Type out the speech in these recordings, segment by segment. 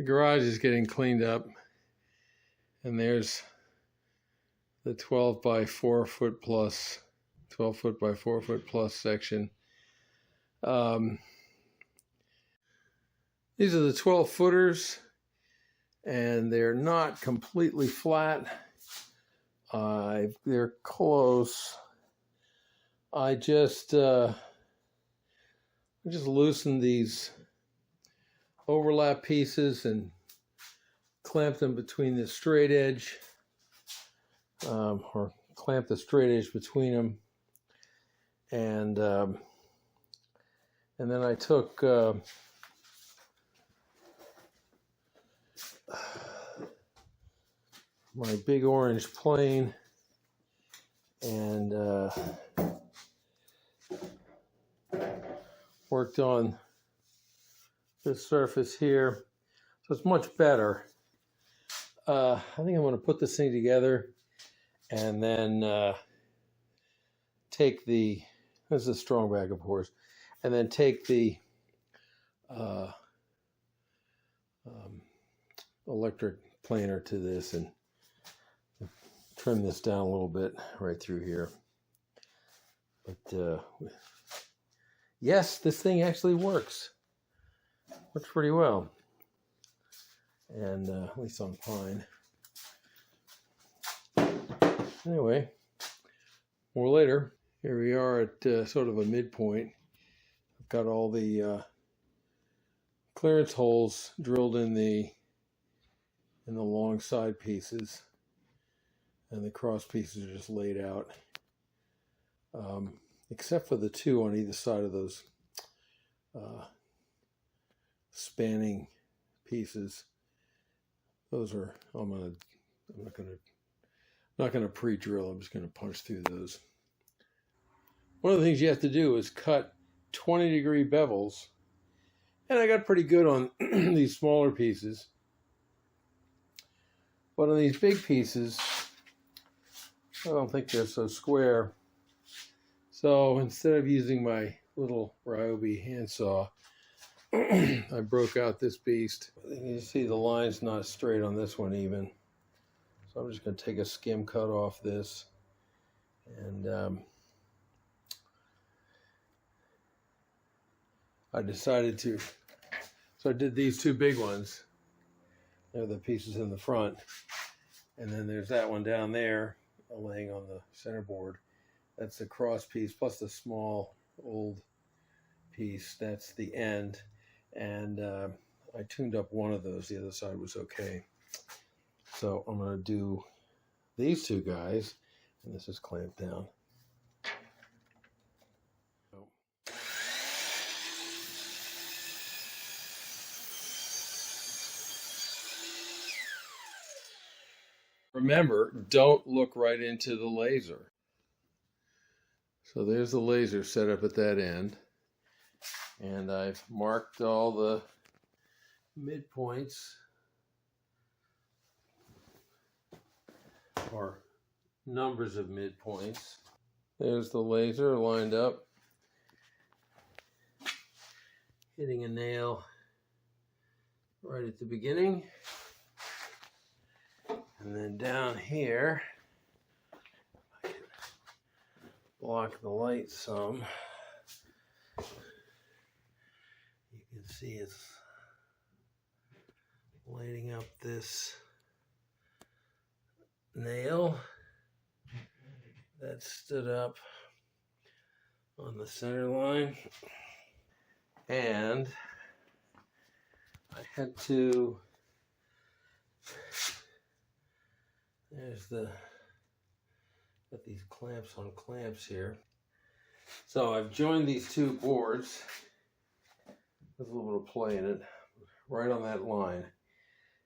garage is getting cleaned up, and there's the 12 by 4 foot plus, 12 foot by 4 foot plus section. These are the 12 footers, and they're not completely flat. They're close. I just loosened these overlap pieces and clamped them between the straight edge, or clamped the straight edge between them, and then I took my big orange plane and worked on this surface here, so it's much better. I think I'm going to put this thing together and then take the, this is a Strongback, of course, and then take the electric planer to this and trim this down a little bit right through here. But yes, this thing actually works. Works pretty well. And at least on pine. Anyway, more later. Here we are at sort of a midpoint. I've got all the clearance holes drilled in the long side pieces, and the cross pieces are just laid out, except for the two on either side of those spanning pieces. Those are, I'm not gonna pre-drill. I'm just gonna punch through those. One of the things you have to do is cut 20-degree bevels, and I got pretty good on these smaller pieces. But on these big pieces, I don't think they're so square. So instead of using my little Ryobi handsaw, I broke out this beast. You can see the line's not straight on this one even. So I'm just going to take a skim cut off this. And I decided to, so I did these two big ones. They're the pieces in the front. And then there's that one down there laying on the center board. That's the cross piece plus the small old piece. That's the end. And I tuned up one of those. The other side was okay. So I'm going to do these two guys, and this is clamped down. Remember, don't look right into the laser. So there's the laser set up at that end. And I've marked all the midpoints, or numbers of midpoints. There's the laser lined up, hitting a nail right at the beginning. And then down here, I can block the light some. You can see it's lighting up this nail that stood up on the center line. And I had to, there's got these clamps on clamps here. So I've joined these two boards with a little bit of play in it, right on that line.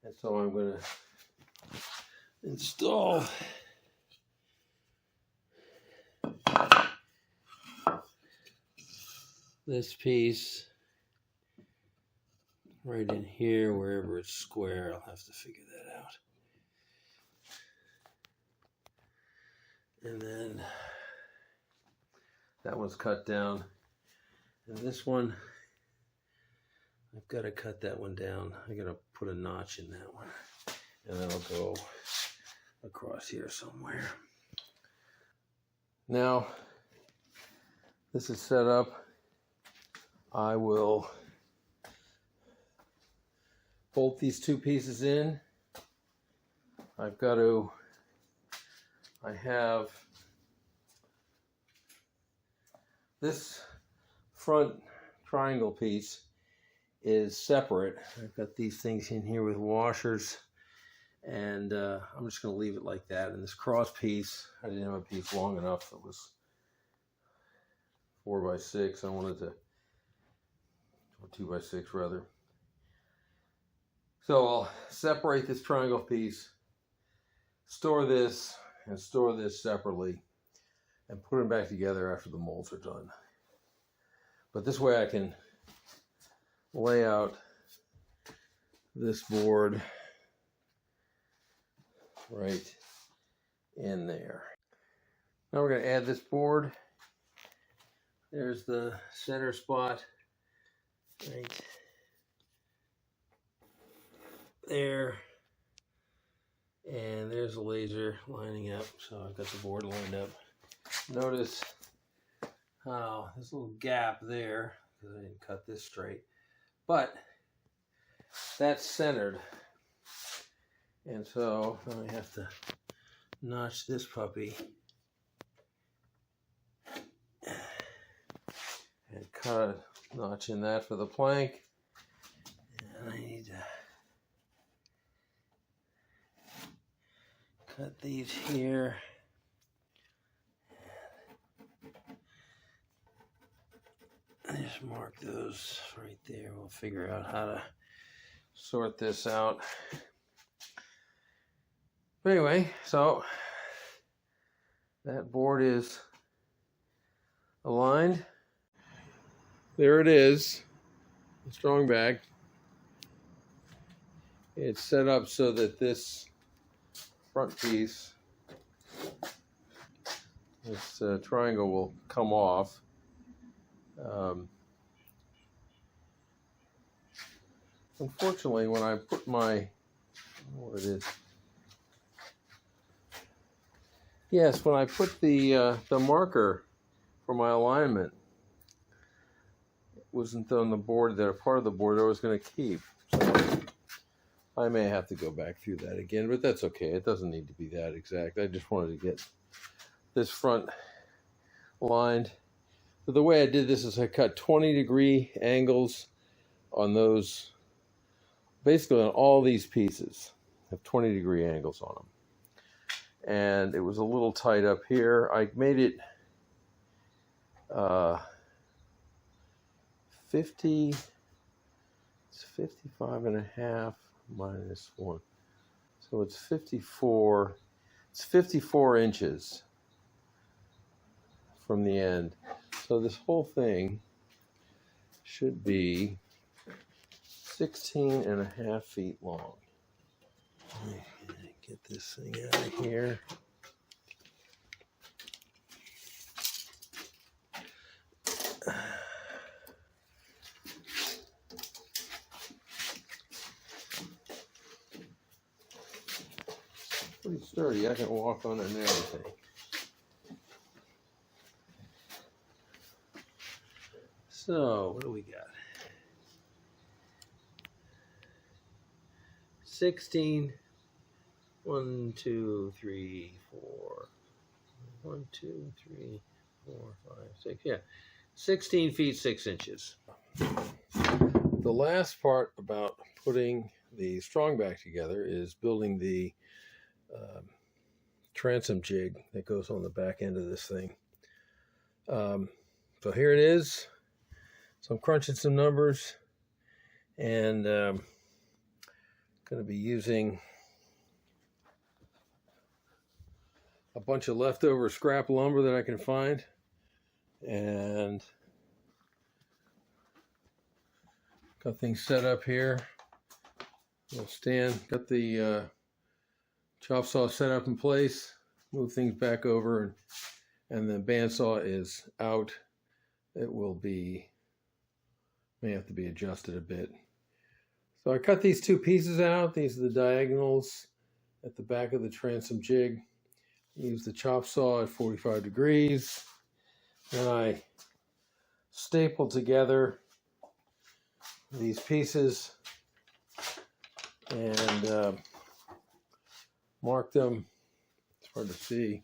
And so I'm going to install this piece right in here, wherever it's square. I'll have to figure that out. And then that one's cut down. And this one, I've got to cut that one down. I got to put a notch in that one, and that'll go across here somewhere. Now this is set up. I will bolt these two pieces in. I have this front triangle piece is separate. I've got these things in here with washers, and I'm just going to leave it like that. And this cross piece, I didn't have a piece long enough. It was 4 by 6. I wanted to, or 2 by 6 rather. So I'll separate this triangle piece, store this, and store this separately, and put them back together after the molds are done. But this way I can lay out this board right in there. Now we're going to add this board. There's the center spot right there, and there's a laser lining up, so I've got the board lined up. Notice how there's a little gap there because I didn't cut this straight, but that's centered, and so now I have to notch this puppy and cut a notch in that for the plank, and I need to cut these here. I just mark those right there. We'll figure out how to sort this out. But anyway, so that board is aligned. There it is, the Strongback. It's set up so that this front piece, this triangle, will come off. Unfortunately, when I put my, I don't know what it is. Yes, when I put the marker for my alignment, it wasn't on the board, that a part of the board I was going to keep. So I may have to go back through that again, but that's okay. It doesn't need to be that exact. I just wanted to get this front lined. So the way I did this is I cut 20-degree angles on those, basically on all these pieces, have 20-degree angles on them. And it was a little tight up here. I made it 50, it's 55 and a half minus 1. So it's 54, it's 54 inches from the end. So this whole thing should be 16 and a half feet long. Let me get this thing out of here. Pretty sturdy. I can walk on it and everything. So, what do we got? 16. 1, 2, 3, 4. 1, 2, 3, 4, 5, 6. Yeah, 16 feet 6 inches. The last part about putting the Strongback together is building the transom jig that goes on the back end of this thing. So here it is. So I'm crunching some numbers, and going to be using a bunch of leftover scrap lumber that I can find, and got things set up here. We'll stand, got the chop saw set up in place, move things back over, and the bandsaw is out. It will be, may have to be adjusted a bit. So I cut these two pieces out. These are the diagonals at the back of the transom jig. Use the chop saw at 45 degrees. Then I staple together these pieces and mark them. It's hard to see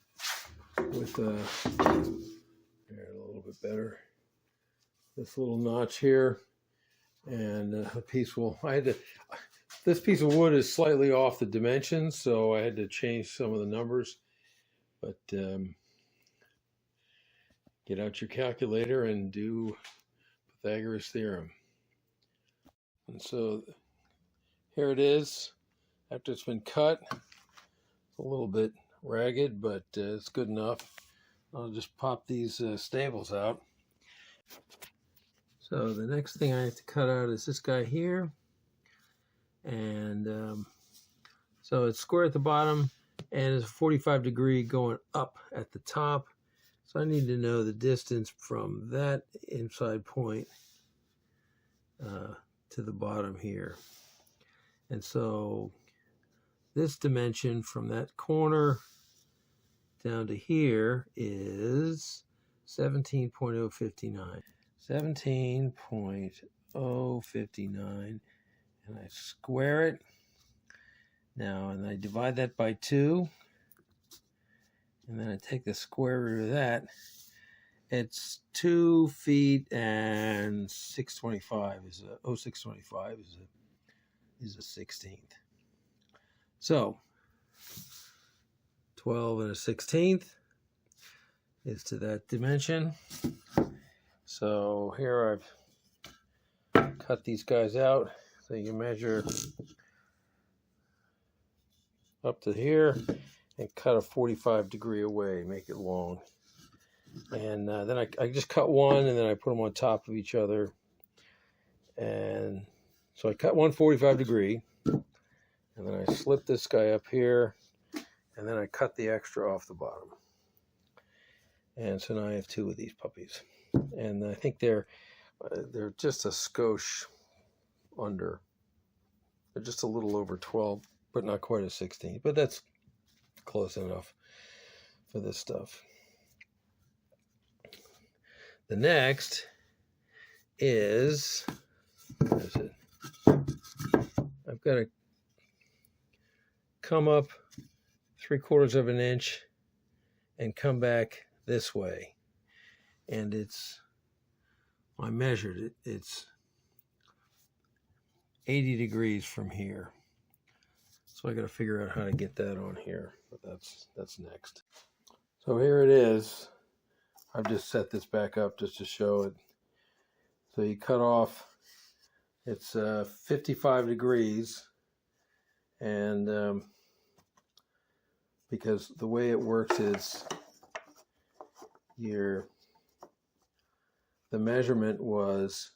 with here, a little bit better. This little notch here, and a piece will. This piece of wood is slightly off the dimensions, so I had to change some of the numbers. But get out your calculator and do Pythagoras theorem. And so here it is after it's been cut. It's a little bit ragged, but it's good enough. I'll just pop these staples out. So the next thing I have to cut out is this guy here. And so it's square at the bottom and it's a 45 degree going up at the top. So I need to know the distance from that inside point to the bottom here. And so this dimension from that corner down to here is 17.059. 17.059. And I square it. Now, and I divide that by 2. And then I take the square root of that. It's 2 feet and 625 is a 625 is a 16th. So 12 and a 16th is to that dimension. So here I've cut these guys out. So you measure up to here and cut a 45 degree away, make it long. And then I just cut one and then I put them on top of each other. And so I cut one 45 degree and then I slip this guy up here and then I cut the extra off the bottom. And so now I have 2 of these puppies. And I think they're just a skosh under. They're just a little over 12, but not quite a 16. But that's close enough for this stuff. The next is, where's it? I've got to come up 3/4 of an inch and come back this way. And I measured it, it's 80 degrees from here. So I got to figure out how to get that on here, but that's next. So here it is. I've just set this back up just to show it. So you cut off, it's 55 degrees, and because the way it works is the measurement was,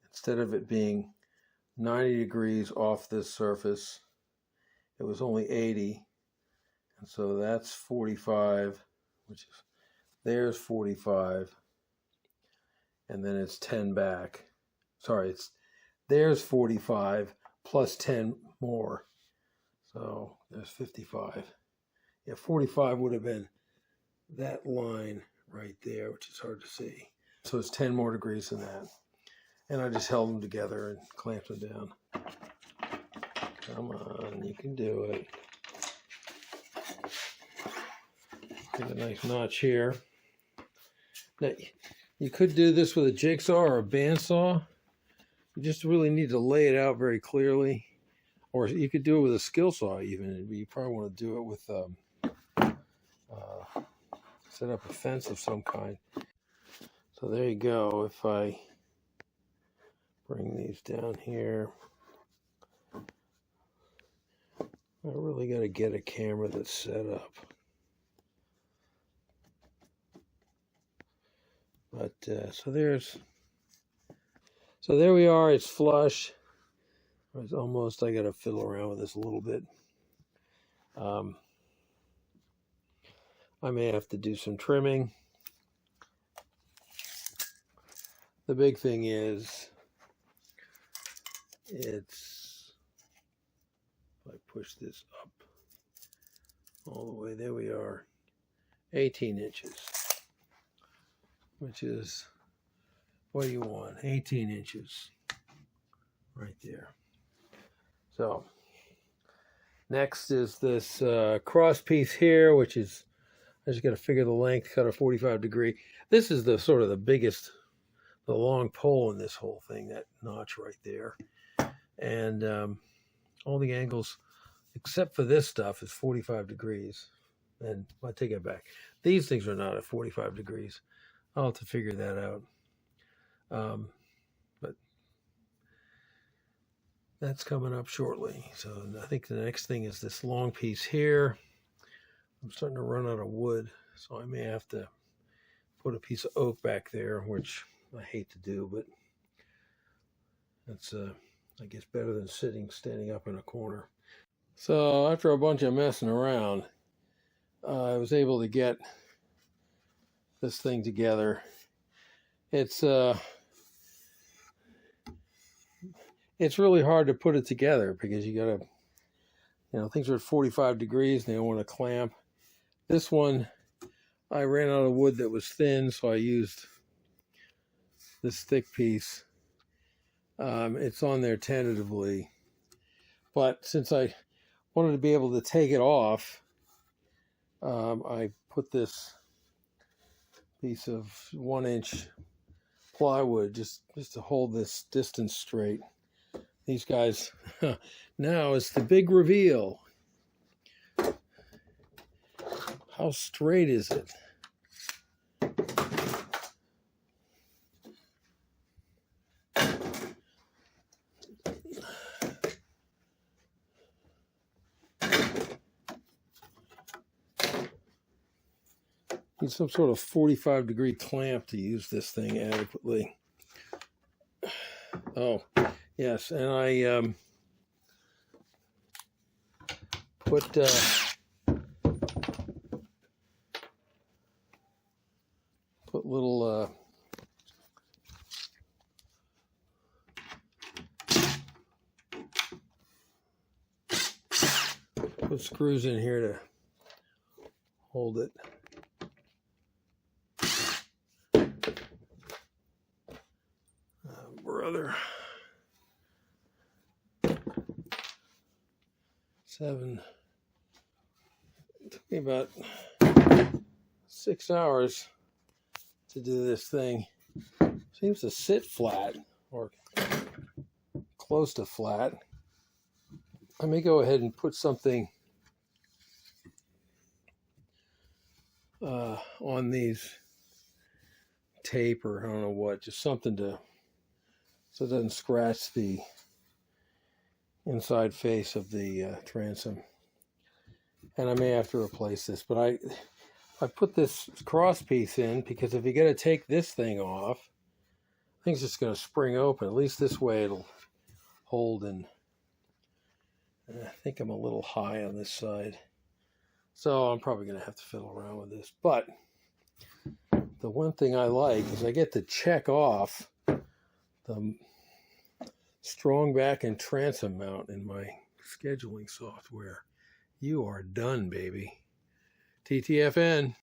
instead of it being 90 degrees off this surface, it was only 80, and so that's 45, which is, there's 45, and then it's 10 back. Sorry, there's 45 plus 10 more, so there's 55. Yeah, 45 would have been that line right there, which is hard to see. So it's 10 more degrees than that. And I just held them together and clamped them down. Come on, you can do it. Get a nice notch here. Now, you could do this with a jigsaw or a bandsaw. You just really need to lay it out very clearly. Or you could do it with a skill saw even. You probably want to do it with, set up a fence of some kind. So there you go. If I bring these down here, I really got to get a camera that's set up. But so there we are. It's flush. It's almost, I got to fiddle around with this a little bit. I may have to do some trimming. The big thing is It's, if I push this up all the way, there we are, 18 inches, which is, what do you want? 18 inches right there. So next is this cross piece here, which is, I just got to figure the length, cut a 45 degree. This is the sort of the biggest, the long pole in this whole thing, that notch right there. And all the angles, except for this stuff, is 45 degrees. And I take it back. These things are not at 45 degrees. I'll have to figure that out. But that's coming up shortly. So I think the next thing is this long piece here. I'm starting to run out of wood, so I may have to put a piece of oak back there, which I hate to do, but that's, I guess, better than standing up in a corner. So after a bunch of messing around, I was able to get this thing together. It's really hard to put it together because you gotta, things are at 45 degrees and they don't want to clamp. This one, I ran out of wood that was thin, so I used this thick piece. It's on there tentatively, but since I wanted to be able to take it off, I put this piece of 1-inch plywood just to hold this distance straight. These guys, now it's the big reveal. How straight is it? Need some sort of 45 degree clamp to use this thing adequately. Oh, yes, and I put little put screws in here to hold it. Brother, 7. It took me about 6 hours to do this thing. Seems to sit flat or close to flat. I may go ahead and put something on these, tape or I don't know what, just something so it doesn't scratch the inside face of the transom. And I may have to replace this, but I put this cross piece in because if you got to take this thing off, I think it's just going to spring open. At least this way it'll hold. And I think I'm a little high on this side, so I'm probably going to have to fiddle around with this. But the one thing I like is I get to check off the Strongback and transom mount in my scheduling software. You are done, baby. TTFN.